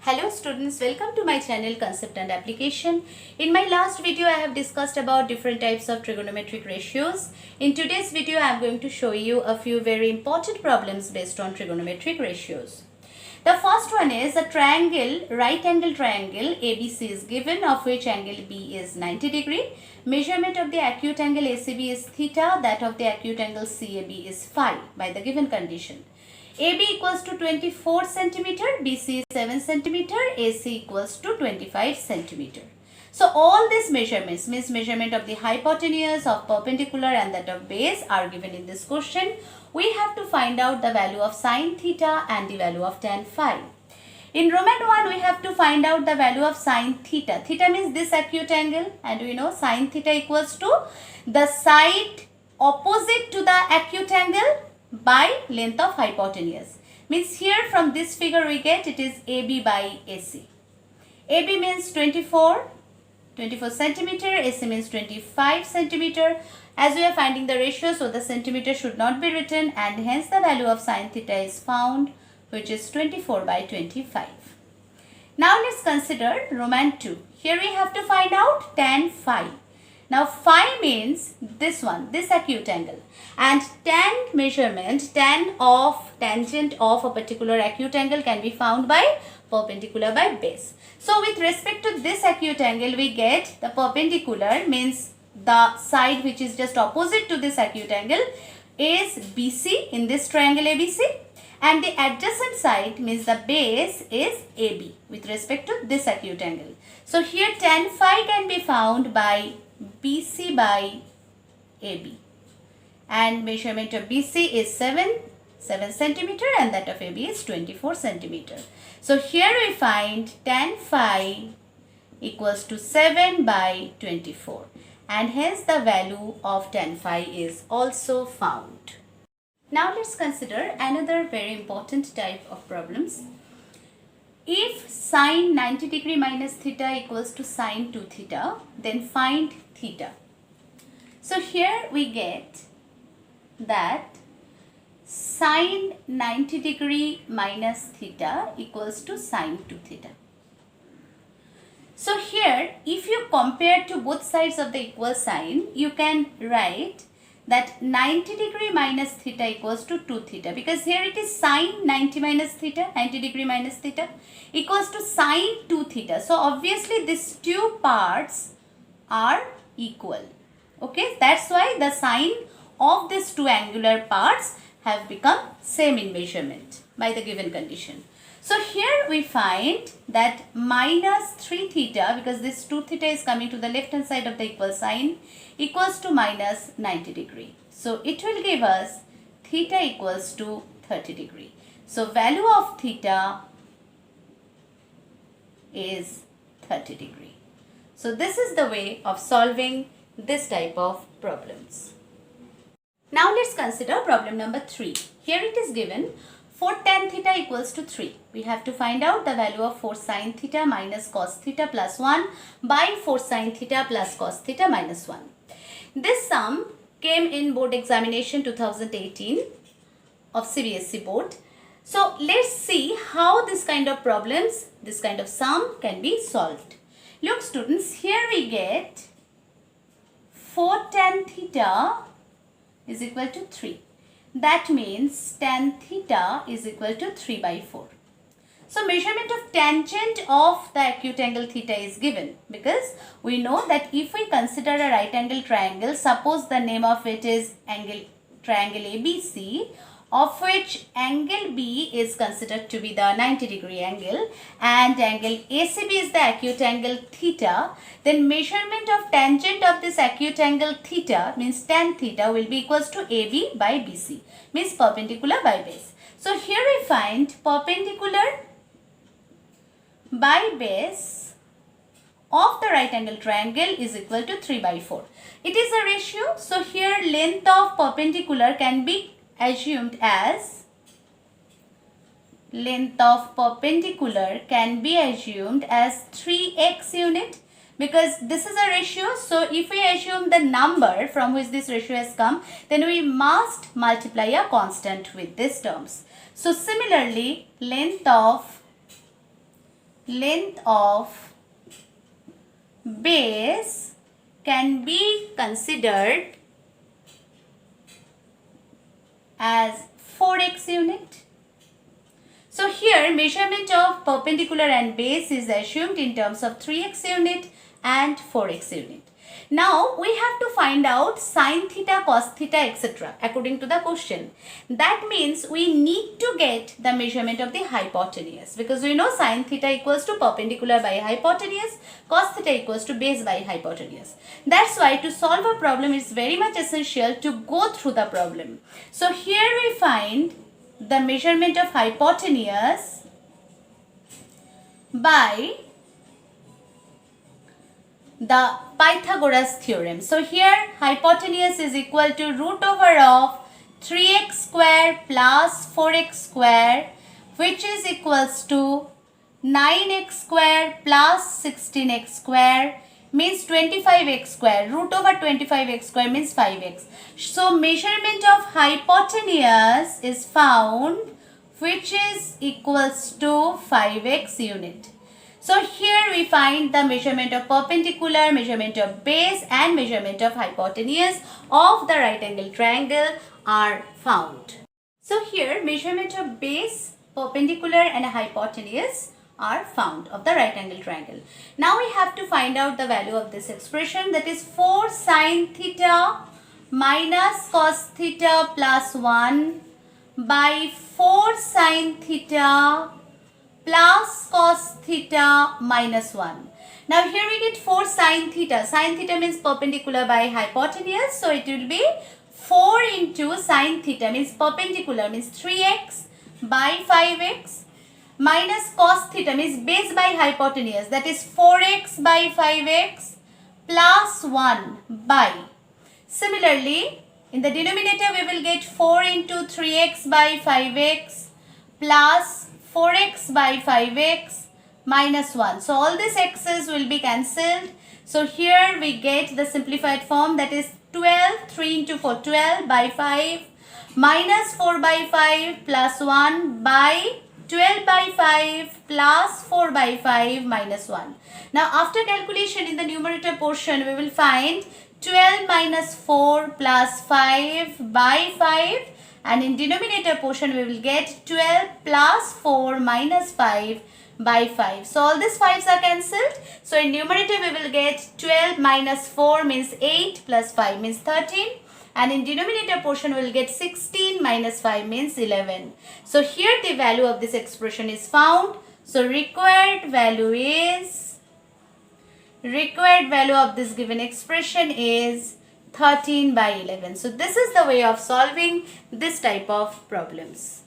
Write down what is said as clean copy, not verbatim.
Hello students, welcome to my channel Concept and Application. In my last video, I have discussed about different types of trigonometric ratios. In today's video, I am going to show you a few very important problems based on trigonometric ratios. The first one is a triangle, right angle triangle ABC is given, of which angle B is 90 degree. Measurement of the acute angle ACB is theta, that of the acute angle CAB is phi by the given condition. AB equals to 24 centimeter, BC is 7 centimeter, AC equals to 25 centimeter. So all these measurements, means measurement of the hypotenuse, of perpendicular and that of base, are given in this question. We have to find out the value of sine theta and the value of tan phi. In Roman 1, we have to find out the value of sine theta. Theta means this acute angle, and we know sine theta equals to the side opposite to the acute angle by length of hypotenuse. Means here from this figure we get it is AB by AC. AB means 24 centimeter, AC means 25 centimeter. As we are finding the ratio, so the centimeter should not be written, and hence the value of sine theta is found, which is 24 by 25. Now let's consider Roman 2. Here we have to find out tan phi. Now phi means this one, this acute angle, and tan measurement, tan of tangent of a particular acute angle can be found by perpendicular by base. So with respect to this acute angle, we get the perpendicular, means the side which is just opposite to this acute angle is BC in this triangle ABC, and the adjacent side means the base is AB with respect to this acute angle. So here tan phi can be found by BC by AB, and measurement of BC is 7 centimeter and that of AB is 24 centimeter. So here we find tan phi equals to 7 by 24, and hence the value of tan phi is also found. Now let's consider another very important type of problems. If sine 90 degree minus theta equals to sine 2 theta, then find theta. So here we get that sine 90 degree minus theta equals to sine 2 theta. So here if you compare to both sides of the equal sign, you can write that 90 degree minus theta equals to 2 theta, because here it is sine 90 minus theta, 90 degree minus theta equals to sine 2 theta. So obviously these two parts are equal. Okay, that's why the sine of these two angular parts have become same in measurement by the given condition. So here we find that minus 3 theta, because this 2 theta is coming to the left hand side of the equal sign, equals to minus 90 degree. So it will give us theta equals to 30 degree. So value of theta is 30 degree. So this is the way of solving this type of problems. Now let's consider problem number 3. Here it is given 4 tan theta equals to 3. We have to find out the value of 4 sin theta minus cos theta plus 1 by 4 sin theta plus cos theta minus 1. This sum came in board examination 2018 of CBSE board. So let's see how this kind of problems, this kind of sum can be solved. Look students, here we get 4 tan theta is equal to 3. That means tan theta is equal to 3 by 4. So measurement of tangent of the acute angle theta is given, because we know that if we consider a right angle triangle, suppose the name of it is triangle ABC, of which angle B is considered to be the 90 degree angle and angle ACB is the acute angle theta, then measurement of tangent of this acute angle theta, means tan theta, will be equals to AB by BC, means perpendicular by base. So here we find perpendicular by base of the right angle triangle is equal to 3 by 4. It is a ratio, so here length of perpendicular can be assumed as 3x unit, because this is a ratio. So if we assume the number from which this ratio has come, then we must multiply a constant with these terms. So similarly, length of length of base can be considered as 4x unit. So here measurement of perpendicular and base is assumed in terms of 3x unit and 4x unit. Now we have to find out sine theta, cos theta, etc. according to the question. That means we need to get the measurement of the hypotenuse, because we know sine theta equals to perpendicular by hypotenuse, cos theta equals to base by hypotenuse. That's why to solve a problem is very much essential to go through the problem. So here we find the measurement of hypotenuse by the Pythagoras theorem. So here hypotenuse is equal to root over of 3x square plus 4x square, which is equals to 9x square plus 16x square, means 25x square. Root over 25x square means 5x. So measurement of hypotenuse is found, which is equals to 5x unit. So here we find the measurement of perpendicular, measurement of base and measurement of hypotenuse of the right angle triangle are found. So here measurement of base, perpendicular and hypotenuse are found of the right angle triangle. Now we have to find out the value of this expression, that is 4 sine theta minus cos theta plus 1 by 4 sine theta plus cos theta minus 1. Now here we get 4 sine theta. Sine theta means perpendicular by hypotenuse. So it will be 4 into sine theta means perpendicular means 3x by 5x minus cos theta means base by hypotenuse, that is 4x by 5x plus 1 by. Similarly, in the denominator we will get 4 into 3x by 5x plus 4x by 5x minus 1. So all these x's will be cancelled. So here we get the simplified form, that is 12, 3 into 4, 12 by 5 minus 4 by 5 plus 1 by 12 by 5 plus 4 by 5 minus 1. Now after calculation in the numerator portion we will find 12 minus 4 plus 5 by 5, and in denominator portion we will get 12 plus 4 minus 5 by 5. So all these 5's are cancelled. So in numerator we will get 12 minus 4 means 8 plus 5 means 13. And in denominator portion we will get 16 minus 5 means 11. So here the value of this expression is found. So required value of this given expression is 13 by 11. So this is the way of solving this type of problems.